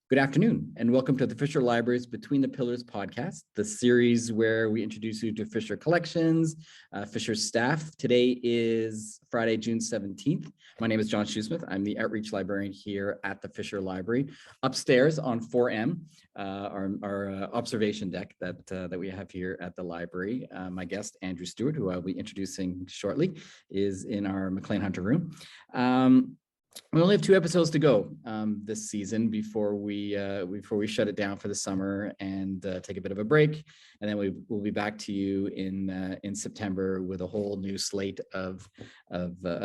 Good afternoon, and welcome to the Fisher Library's Between the Pillars podcast, the series where we introduce you to Fisher collections, Fisher staff. Today is Friday, June 17th. My name is John Shoesmith. I'm the outreach librarian here at the Fisher Library. Upstairs on 4M, our observation deck that we have here at the library. My guest, Andrew Stewart, who I'll be introducing shortly, is in our McLean Hunter room. We only have 2 episodes to go this season before we shut it down for the summer and take a bit of a break, and then we'll be back to you in September with a whole new slate of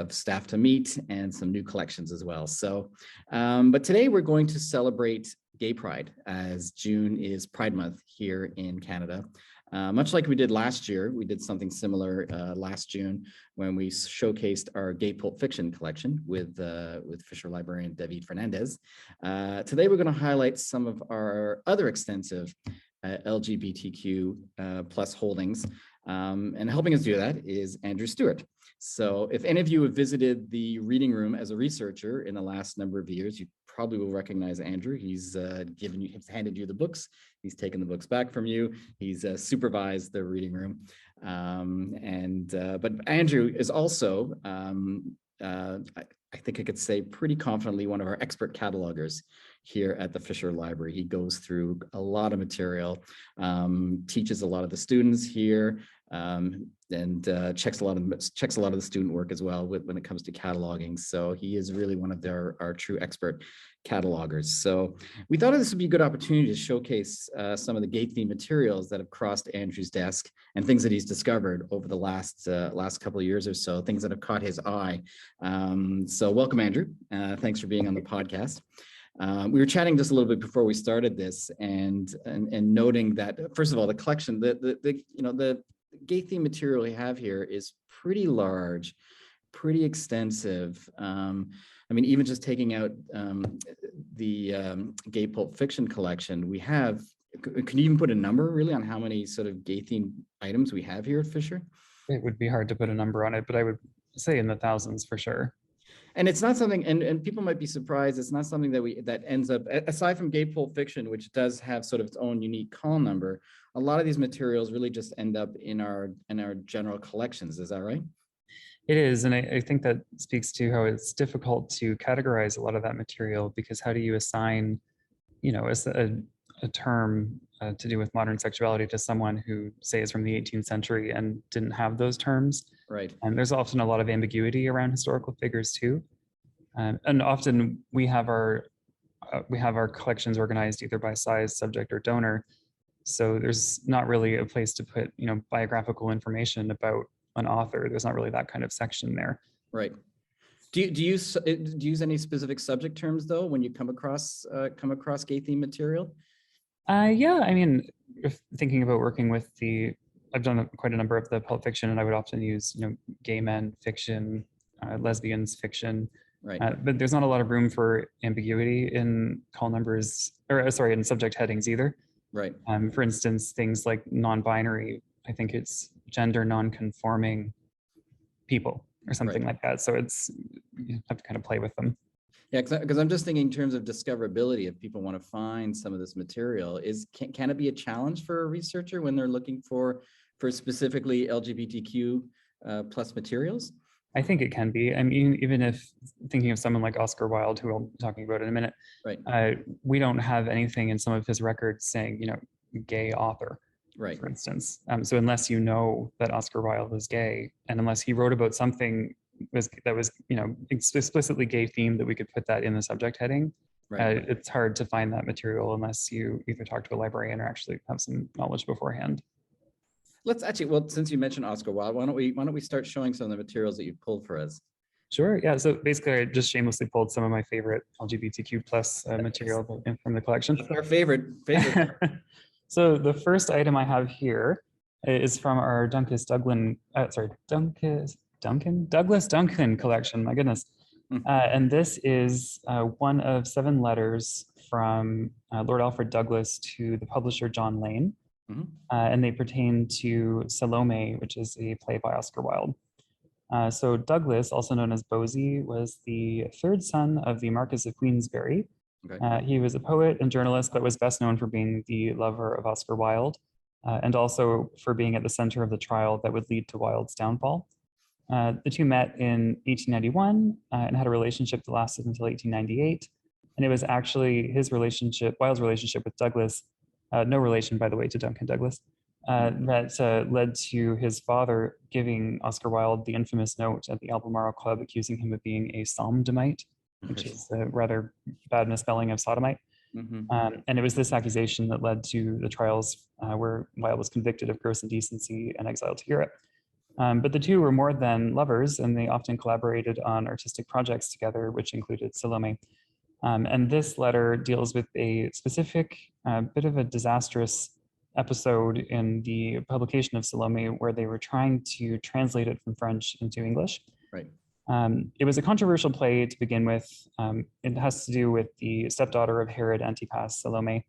staff to meet and some new collections as well. So, but today we're going to celebrate Gay Pride, as June is Pride Month here in Canada. Much like we did last year, we did something similar last June when we showcased our gay pulp fiction collection with Fisher librarian David Fernandez. Today, we're going to highlight some of our other extensive LGBTQ plus holdings. And helping us do that is Andrew Stewart. So if any of you have visited the reading room as a researcher in the last number of years, you probably will recognize Andrew. He's handed you the books. He's taken the books back from you. He's supervised the reading room. But Andrew is also, I think I could say pretty confidently, one of our expert catalogers here at the Fisher Library. He goes through a lot of material, teaches a lot of the students here, and checks a lot of the student work as well when it comes to cataloging. So he is really one of our true expert catalogers. So we thought this would be a good opportunity to showcase some of the gay themed materials that have crossed Andrew's desk and things that he's discovered over the last couple of years or so, things that have caught his eye. So welcome, Andrew. Thanks for being on the podcast. We were chatting just a little bit before we started this, and noting that, first of all, the collection, the gay theme material we have here is pretty large, pretty extensive. I mean, even just taking out the gay pulp fiction collection, we have, can you even put a number really on how many sort of gay themed items we have here at Fisher? It would be hard to put a number on it, but I would say in the thousands for sure. And it's not something, and people might be surprised, it's not something that ends up, aside from gay pulp fiction, which does have sort of its own unique call number, a lot of these materials really just end up in our general collections. Is that right? It is, and I think that speaks to how it's difficult to categorize a lot of that material, because how do you assign, as a term to do with modern sexuality to someone who, say, is from the 18th century and didn't have those terms? Right. And there's often a lot of ambiguity around historical figures too. And often we have our collections organized either by size, subject, or donor. So there's not really a place to put, biographical information about an author. There's not really that kind of section there. Right. Do you use any specific subject terms though when you come across gay theme material? Yeah, I mean, if thinking about working with I've done quite a number of the pulp fiction, and I would often use, gay men fiction, lesbians fiction. Right. But there's not a lot of room for ambiguity in call numbers, in subject headings either. Right. For instance, things like non-binary, I think it's gender non-conforming people or something like that. So you have to kind of play with them. Yeah, because I'm just thinking in terms of discoverability. If people want to find some of this material, can it be a challenge for a researcher when they're looking for specifically LGBTQ plus materials? I think it can be. I mean, even if thinking of someone like Oscar Wilde, who I'll be talking about in a minute, right? We don't have anything in some of his records saying, gay author, right, for instance. So unless you know that Oscar Wilde was gay, and unless he wrote about something that was explicitly gay themed, that we could put that in the subject heading, right. It's hard to find that material unless you either talk to a librarian or actually have some knowledge beforehand. Let's actually, well, since you mentioned Oscar Wilde, why don't we start showing some of the materials that you've pulled for us? Sure. Yeah. So basically, I just shamelessly pulled some of my favorite LGBTQ plus material from the collection. That's our favorite. So the first item I have here is from our Douglas Duncan collection. My goodness. And this is one of 7 letters from Lord Alfred Douglas to the publisher John Lane. And they pertain to Salome, which is a play by Oscar Wilde. So Douglas, also known as Bosie, was the 3rd son of the Marquis of Queensberry, Okay. He was a poet and journalist, but was best known for being the lover of Oscar Wilde, and also for being at the center of the trial that would lead to Wilde's downfall. The two met in 1891 and had a relationship that lasted until 1898. And it was actually his relationship, Wilde's relationship with Douglas, no relation, by the way, to Duncan Douglas, that led to his father giving Oscar Wilde the infamous note at the Albemarle Club accusing him of being a sodomite, which is a rather bad misspelling of sodomite. And it was this accusation that led to the trials where Wilde was convicted of gross indecency and exiled to Europe. But the two were more than lovers, and they often collaborated on artistic projects together, which included Salome. And this letter deals with a specific bit of a disastrous episode in the publication of Salome, where they were trying to translate it from French into English. Right. It was a controversial play to begin with. It has to do with the stepdaughter of Herod Antipas, Salome.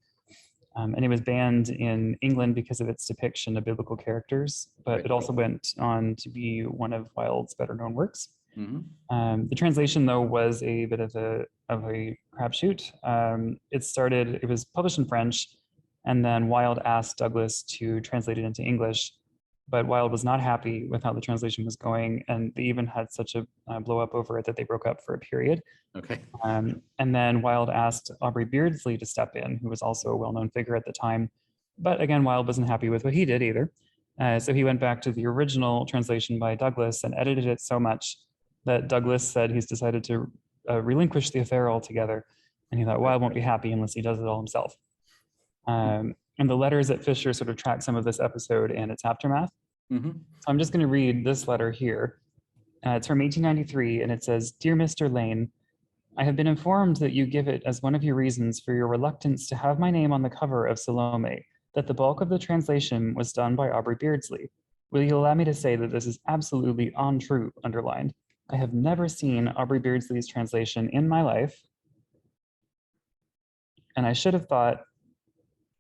And it was banned in England because of its depiction of biblical characters, but Right. it also went on to be one of Wilde's better known works. Mm-hmm. The translation, though, was a bit of a crapshoot. It was published in French, and then Wilde asked Douglas to translate it into English, but Wilde was not happy with how the translation was going, and they even had such a blow up over it that they broke up for a period. Okay. And then Wilde asked Aubrey Beardsley to step in, who was also a well-known figure at the time. But again, Wilde wasn't happy with what he did either. So he went back to the original translation by Douglas and edited it so much that Douglas said he's decided to relinquish the affair altogether. And he thought Wilde won't be happy unless he does it all himself. And the letters at Fisher sort of track some of this episode and its aftermath. Mm-hmm. So I'm just going to read this letter here. It's from 1893, and it says, "Dear Mr. Lane, I have been informed that you give it as one of your reasons for your reluctance to have my name on the cover of Salome, that the bulk of the translation was done by Aubrey Beardsley. Will you allow me to say that this is absolutely untrue," underlined. "I have never seen Aubrey Beardsley's translation in my life, and I should have thought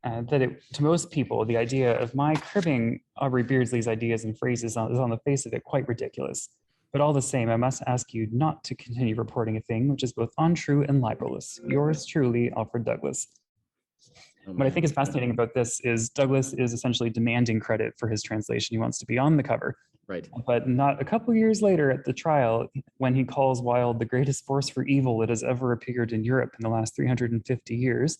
that to most people, the idea of my cribbing Aubrey Beardsley's ideas and phrases is on the face of it quite ridiculous. But all the same, I must ask you not to continue reporting a thing which is both untrue and libelous. Yours truly, Alfred Douglas." What I think is fascinating about this is Douglas is essentially demanding credit for his translation. He wants to be on the cover. Right. But not a couple years later at the trial, when he calls Wilde the greatest force for evil that has ever appeared in Europe in the last 350 years,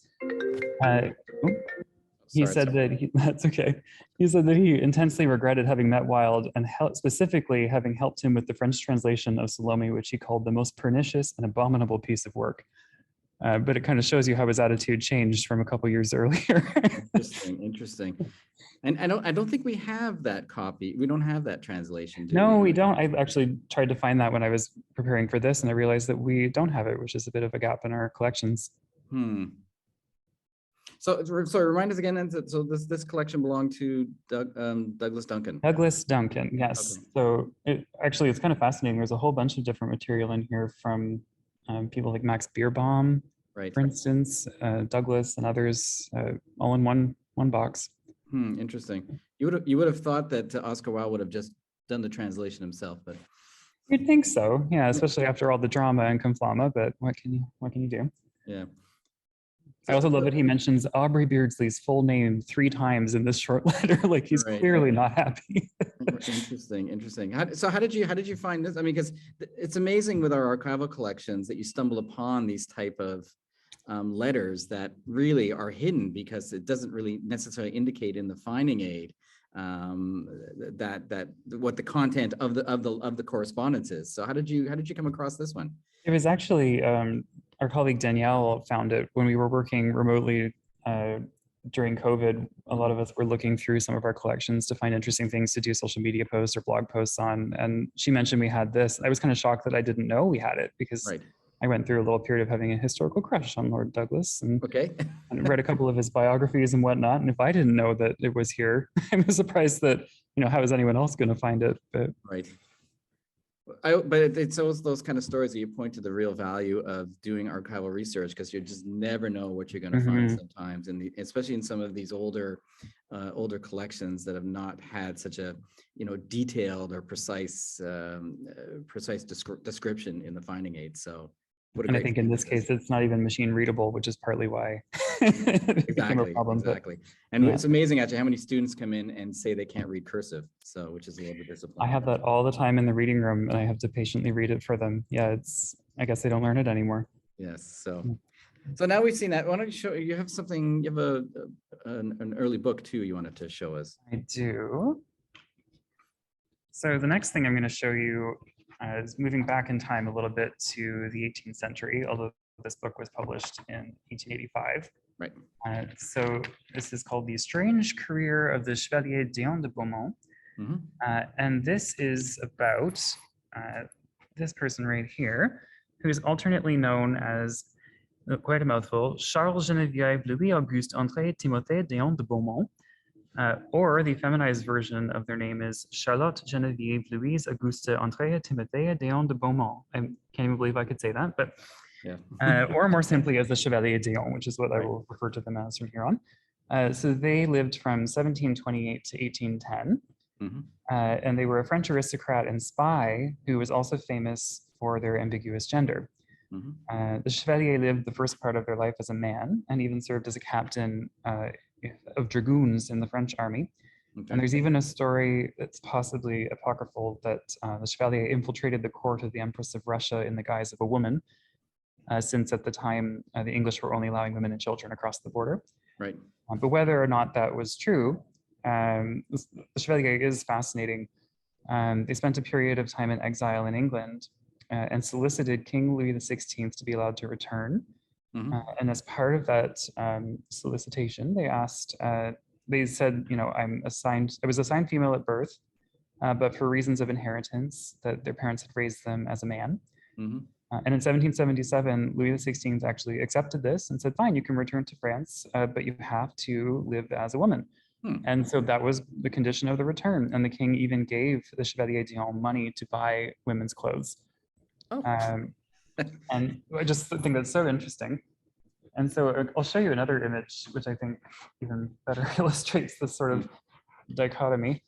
he said that that's okay. He said that he intensely regretted having met Wilde and specifically having helped him with the French translation of Salome, which he called the most pernicious and abominable piece of work. But it kind of shows you how his attitude changed from a couple years earlier. Interesting. And I don't think we have that copy. We don't have that translation. No, we don't. I actually tried to find that when I was preparing for this, and I realized that we don't have it, which is a bit of a gap in our collections. So remind us again. So this collection belonged to Douglas Duncan. Douglas Duncan, yes. Okay. So it's kind of fascinating. There's a whole bunch of different material in here from people like Max Beerbohm, Right. for instance, Douglas and others, all in one box. Interesting. You would have thought that Oscar Wilde would have just done the translation himself, but you'd think so, yeah. Especially after all the drama and conflama. But what can you do? Yeah. I also love that he mentions Aubrey Beardsley's full name 3 times in this short letter. Like he's clearly not happy. Interesting. How did you find this? I mean, because it's amazing with our archival collections that you stumble upon these type of letters that really are hidden because it doesn't really necessarily indicate in the finding aid that what the content of the correspondence is. So how did you come across this one? It was actually our colleague Danielle found it when we were working remotely during COVID. A lot of us were looking through some of our collections to find interesting things to do social media posts or blog posts on. And she mentioned we had this. I was kind of shocked that I didn't know we had it because I went through a little period of having a historical crush on Lord Douglas and read a couple of his biographies and whatnot. And if I didn't know that it was here, I was surprised that, how is anyone else going to find it? But but it's always those kind of stories that you point to the real value of doing archival research, because you just never know what you're going to find sometimes, especially in some of these older collections that have not had such a detailed or precise description in the finding aid. So What a And I great think in this example. case, it's not even machine readable, which is partly why it became a problem. Exactly. And yeah. it's amazing actually how many students come in and say they can't read cursive. So, which is a little bit I disappointing. have that all the time in the reading room, and I have to patiently read it for them. Yeah, I guess they don't learn it anymore. Yes. So now we've seen that. Why don't you show, you have something, you have an early book too you wanted to show us. I do. So the next thing I'm going to show you is moving back in time a little bit to the 18th century, although this book was published in 1885. Right. So this is called The Strange Career of the Chevalier Dion de Beaumont. And this is about this person right here, who is alternately known as, quite a mouthful, Charles Geneviève Louis Auguste André Timothée Dion de Beaumont, or the feminized version of their name is Charlotte Geneviève Louise Auguste André Timothée Dion de Beaumont. I can't even believe I could say that, but yeah. Or more simply as the Chevalier Dion, which is what Right. I will refer to them as from here on. So they lived from 1728 to 1810. And they were a French aristocrat and spy who was also famous for their ambiguous gender. The Chevalier lived the first part of their life as a man and even served as a captain of dragoons in the French army. Okay. And there's even a story that's possibly apocryphal that the Chevalier infiltrated the court of the Empress of Russia in the guise of a woman, since at the time the English were only allowing women and children across the border. Right. But whether or not that was true, the Chevalier is fascinating. They spent a period of time in exile in England and solicited King Louis XVI to be allowed to return. And as part of that solicitation, they asked, they said, you know, I was assigned female at birth, but for reasons of inheritance, that their parents had raised them as a man. And in 1777, Louis XVI actually accepted this and said, fine, you can return to France, but you have to live as a woman. And so that was the condition of the return. And the king even gave the Chevalier Dion money to buy women's clothes. And I just think that's so interesting. And so I'll show you another image, which I think even better illustrates this sort of dichotomy.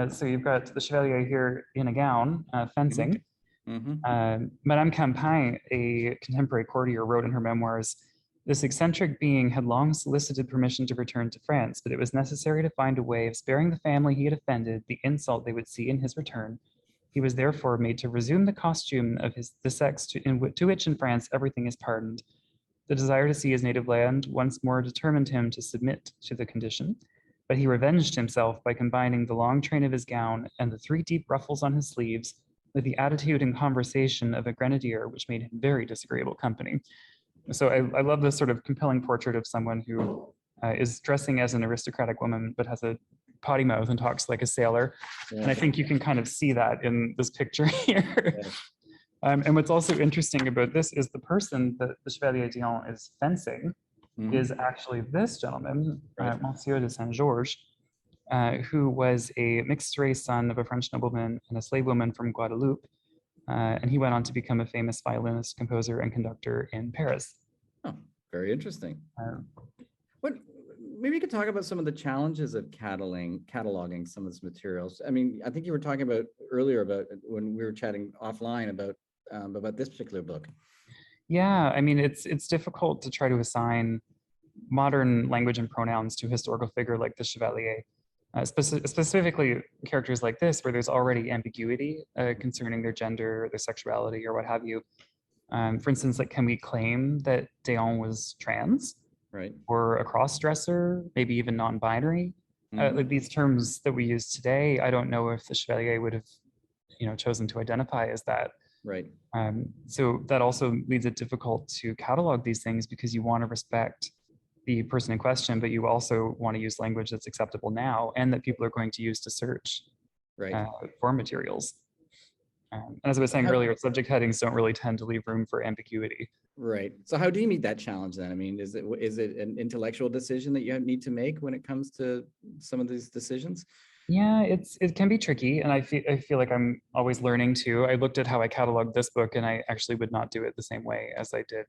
So you've got the Chevalier here in a gown, fencing. Madame Campan, a contemporary courtier, wrote in her memoirs, this eccentric being had long solicited permission to return to France, but it was necessary to find a way of sparing the family he had offended the insult they would see in his return. He was therefore made to resume the costume of the sex to which in France everything is pardoned. The desire to see his native land once more determined him to submit to the condition, but he revenged himself by combining the long train of his gown and the 3 deep ruffles on his sleeves with the attitude and conversation of a grenadier, which made him very disagreeable company. So I love this sort of compelling portrait of someone who is dressing as an aristocratic woman, but has a potty mouth and talks like a sailor. Yeah. And I think you can kind of see that in this picture here. Yeah. And what's also interesting about this is the person that the Chevalier Dion is fencing is actually this gentleman, Monsieur de Saint-Georges, who was a mixed race son of a French nobleman and a slave woman from Guadeloupe. And he went on to become a famous violinist, composer, and conductor in Paris. Oh, very interesting. Maybe you could talk about some of the challenges of cataloging some of this materials. I mean, I think you were talking about earlier about when we were chatting offline about this particular book. Yeah, I mean, it's difficult to try to assign modern language and pronouns to a historical figure like the Chevalier. Specifically characters like this, where there's already ambiguity concerning their gender, their sexuality, or what have you. For instance, like, can we claim that Dion was trans, right, or a cross-dresser, maybe even non-binary? Like these terms that we use today, I don't know if the Chevalier would have, you know, chosen to identify as that. Right. So that also leads it difficult to catalog these things because you want to respect the person in question, but you also want to use language that's acceptable now and that people are going to use to search for materials. And as I was saying earlier, subject headings don't really tend to leave room for ambiguity. Right. So how do you meet that challenge then? I mean, is it an intellectual decision that you need to make when it comes to some of these decisions? Yeah, it can be tricky, and I feel like I'm always learning too. I looked at how I cataloged this book, and I actually would not do it the same way as I did,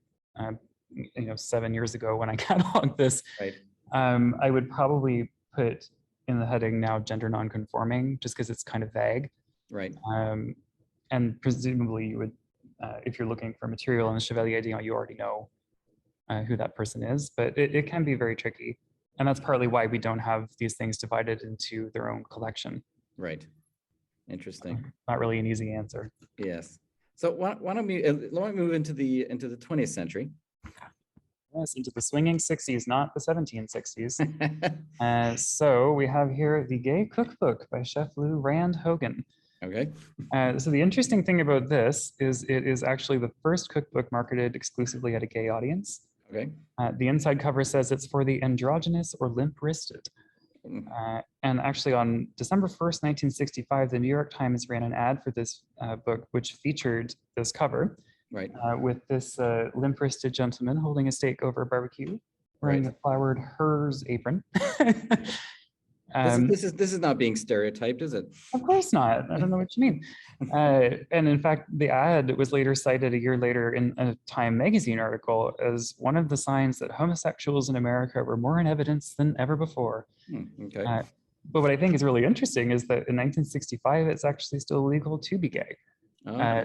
7 years ago when I cataloged this. Right. I would probably put in the heading now gender nonconforming, just because it's kind of vague. Right. And presumably you would if you're looking for material in the Chevalier, you already know who that person is, but it can be very tricky. And that's partly why we don't have these things divided into their own collection. Right. Interesting. Not really an easy answer. Yes. So why don't we move into the 20th century? Yes, into the swinging 60s, not the 1760s. So we have here the Gay Cookbook by Chef Lou Rand Hogan. Okay. So the interesting thing about this is it is actually the first cookbook marketed exclusively at a gay audience. Okay. The inside cover says it's for the androgynous or limp-wristed. And actually on December 1st, 1965, the New York Times ran an ad for this book, which featured this cover. Right. With this limp-wristed gentleman holding a steak over a barbecue, wearing a flowered hers apron. This is not being stereotyped, is it? Of course not. I don't know what you mean. And in fact, the ad was later cited a year later in a Time magazine article as one of the signs that homosexuals in America were more in evidence than ever before. Okay. But what I think is really interesting is that in 1965, it's actually still illegal to be gay.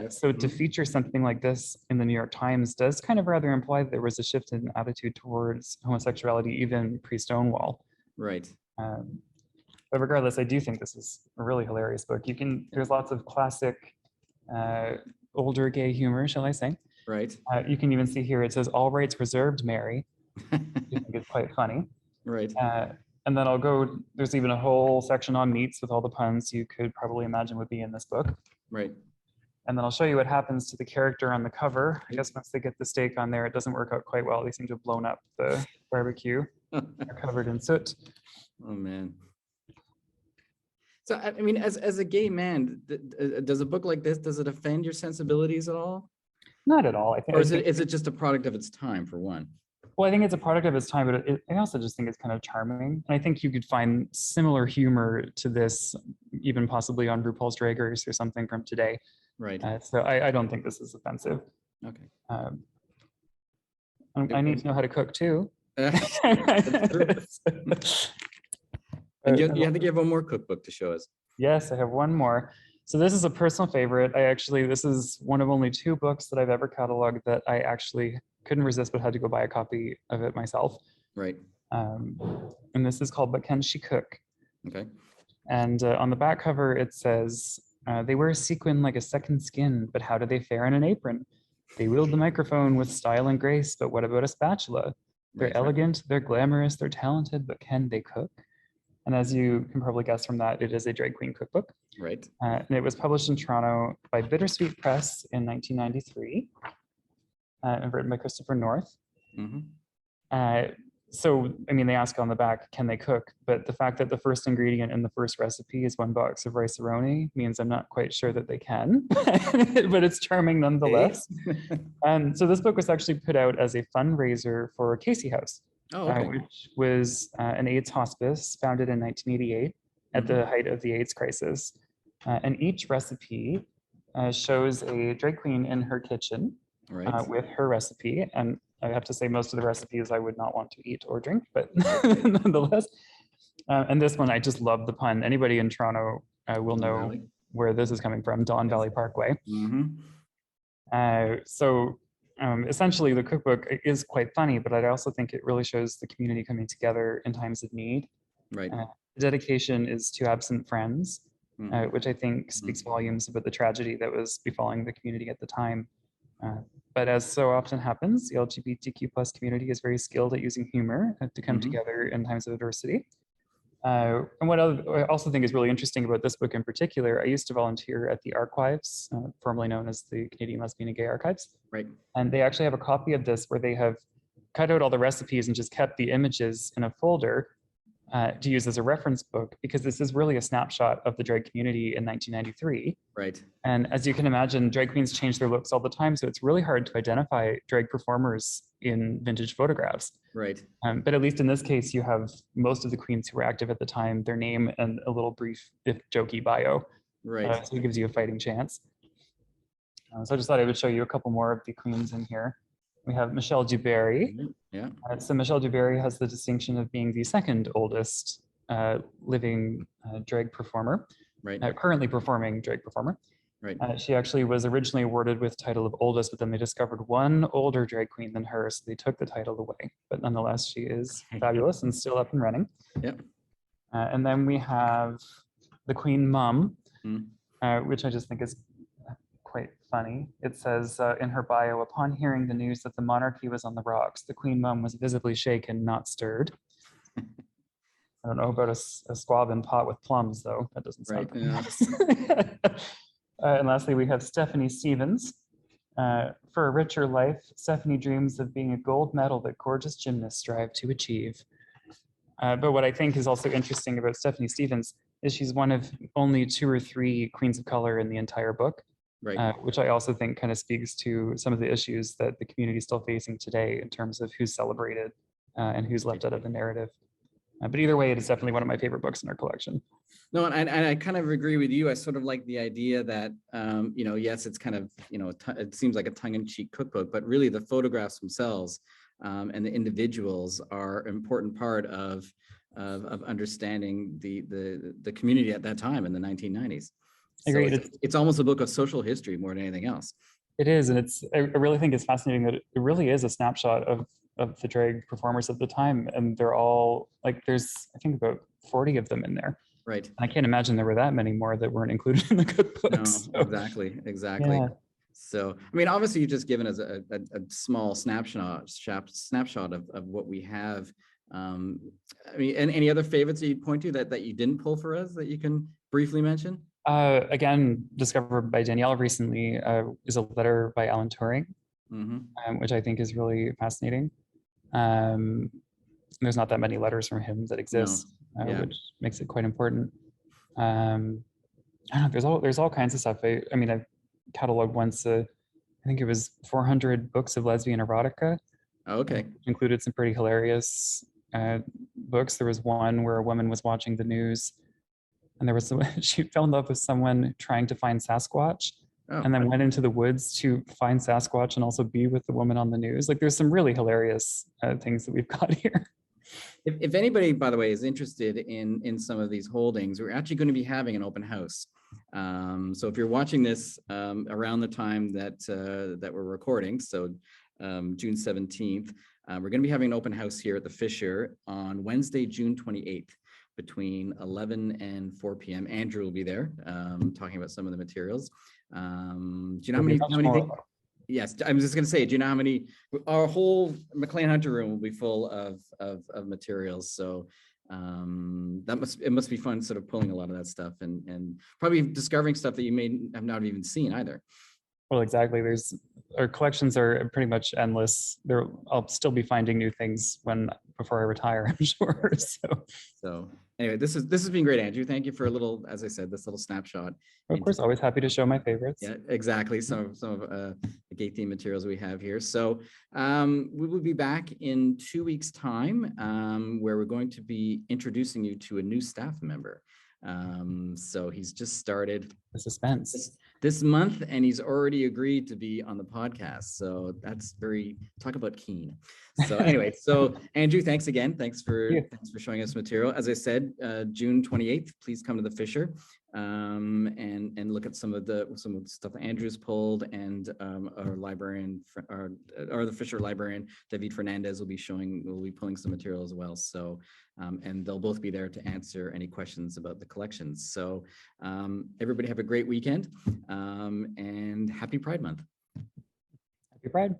So to feature something like this in the New York Times does kind of rather imply that there was a shift in attitude towards homosexuality even pre-Stonewall. Right. But regardless, I do think this is a really hilarious book. There's lots of classic older gay humor, shall I say. Right. You can even see here, it says, "All rights reserved, Mary." I think it's quite funny. Right. And then there's even a whole section on meats with all the puns you could probably imagine would be in this book. Right. And then I'll show you what happens to the character on the cover. I guess once they get the steak on there, it doesn't work out quite well. They seem to have blown up the barbecue. They're covered in soot. Oh, man. So, I mean, as a gay man, does a book like this, does it offend your sensibilities at all? Not at all. I think. Or is it just a product of its time, for one? Well, I think it's a product of its time, but I also just think it's kind of charming. And I think you could find similar humor to this, even possibly on RuPaul's Drag Race or something from today. Right. So I don't think this is offensive. Okay. I need to know how to cook too. And you have to give one more cookbook to show us. Yes, I have one more. So this is a personal favorite. This is one of only 2 books that I've ever cataloged that I actually couldn't resist but had to go buy a copy of it myself. Right. And this is called But Can She Cook? Okay. And on the back cover, it says, they wear a sequin like a second skin, but how do they fare in an apron? They wield the microphone with style and grace, but what about a spatula? They're elegant, they're glamorous, they're talented, but can they cook? And as you can probably guess from that, it is a drag queen cookbook. Right. And it was published in Toronto by Bittersweet Press in 1993 and written by Christopher North. So, I mean, they ask on the back, can they cook? But the fact that the first ingredient in the first recipe is 1 box of rice-a-roni means I'm not quite sure that they can, but it's charming nonetheless. And so this book was actually put out as a fundraiser for Casey House, which was an AIDS hospice founded in 1988 at the height of the AIDS crisis. And each recipe shows a drag queen in her kitchen with her recipe. And I have to say most of the recipes I would not want to eat or drink, but nonetheless. And this one, I just love the pun. Anybody in Toronto will know where this is coming from, Don Valley Parkway. Essentially the cookbook is quite funny, but I also think it really shows the community coming together in times of need. Right. The dedication is to absent friends, which I think speaks volumes about the tragedy that was befalling the community at the time. But as so often happens, the LGBTQ plus community is very skilled at using humor to come together in times of adversity. And what I also think is really interesting about this book in particular, I used to volunteer at the Archives, formerly known as the Canadian Lesbian and Gay Archives. Right. And they actually have a copy of this where they have cut out all the recipes and just kept the images in a folder to use as a reference book, because this is really a snapshot of the drag community in 1993. Right. And as you can imagine, drag queens change their looks all the time, so it's really hard to identify drag performers in vintage photographs. Right. But at least in this case, you have most of the queens who were active at the time, their name and a little brief, if jokey, bio. Right. So it gives you a fighting chance. So I just thought I would show you a couple more of the queens in here. We have Michelle Dubarry. Yeah. So Michelle Dubarry has the distinction of being the 2nd oldest living drag performer, right. Currently performing drag performer. Right. She actually was originally awarded with title of oldest, but then they discovered one older drag queen than her, so they took the title away. But nonetheless, she is fabulous and still up and running. Yep. And then we have the Queen Mum, Mm. which I just think is quite funny. It says in her bio, upon hearing the news that the monarchy was on the rocks, the Queen Mum was visibly shaken, not stirred. I don't know about a squab in pot with plums, though. That doesn't sound Right. very nice. And lastly, we have Stephanie Stevens. For a richer life, Stephanie dreams of being a gold medal that gorgeous gymnasts strive to achieve. But what I think is also interesting about Stephanie Stevens is she's one of only 2 or 3 queens of color in the entire book, Right. which I also think kind of speaks to some of the issues that the community is still facing today in terms of who's celebrated and who's left out of the narrative. But either way, it is definitely one of my favorite books in our collection. No, and I kind of agree with you. I sort of like the idea that, yes, it's kind of, it seems like a tongue-in-cheek cookbook, but really the photographs themselves and the individuals are an important part of understanding the community at that time in the 1990s. So Agreed. it's almost a book of social history more than anything else. It is, and I really think it's fascinating that it really is a snapshot of the drag performers of the time, and they're all like, there's I think about 40 of them in there. Right. I can't imagine there were that many more that weren't included in the cookbook. No, so. exactly. Yeah. So, I mean, obviously, you've just given us a small snapshot of what we have. I mean, and any other favorites that you'd point to that you didn't pull for us that you can briefly mention? Again, discovered by Danielle recently is a letter by Alan Turing, which I think is really fascinating. There's not that many letters from him that exist, which makes it quite important. I don't know, there's all kinds of stuff. I mean, I've cataloged once, I think it was 400 books of lesbian erotica. Okay. Included some pretty hilarious books. There was one where a woman was watching the news and she fell in love with someone trying to find Sasquatch, and then went into the woods to find Sasquatch and also be with the woman on the news. Like, there's some really hilarious things that we've got here. If anybody, by the way, is interested in some of these holdings, we're actually going to be having an open house. So if you're watching this around the time that we're recording, so June 17th, we're going to be having an open house here at the Fisher on Wednesday, June 28th. Between 11 and 4 p.m. Andrew will be there talking about some of the materials. Do you know how many yes, I was just going to say, do you know how many? Our whole McLean Hunter room will be full of materials. So it must be fun sort of pulling a lot of that stuff and probably discovering stuff that you may have not even seen either. Well, exactly. Our collections are pretty much endless. I'll still be finding new things before I retire, I'm sure. So anyway, this has been great, Andrew. Thank you for this little snapshot. Of course, always happy to show my favorites. Yeah, exactly. Some of the gay theme materials we have here. So we will be back in 2 weeks' time, where we're going to be introducing you to a new staff member. So he's just started the suspense this month, and he's already agreed to be on the podcast. So that's talk about keen. So anyway, so Andrew, thanks again. Thanks for showing us material. As I said, June 28th, please come to the Fisher and look at some of the stuff Andrew's pulled, and our librarian or the Fisher librarian David Fernandez will be pulling some material as well. So and they'll both be there to answer any questions about the collections. So everybody have a great weekend and happy Pride Month. Happy Pride.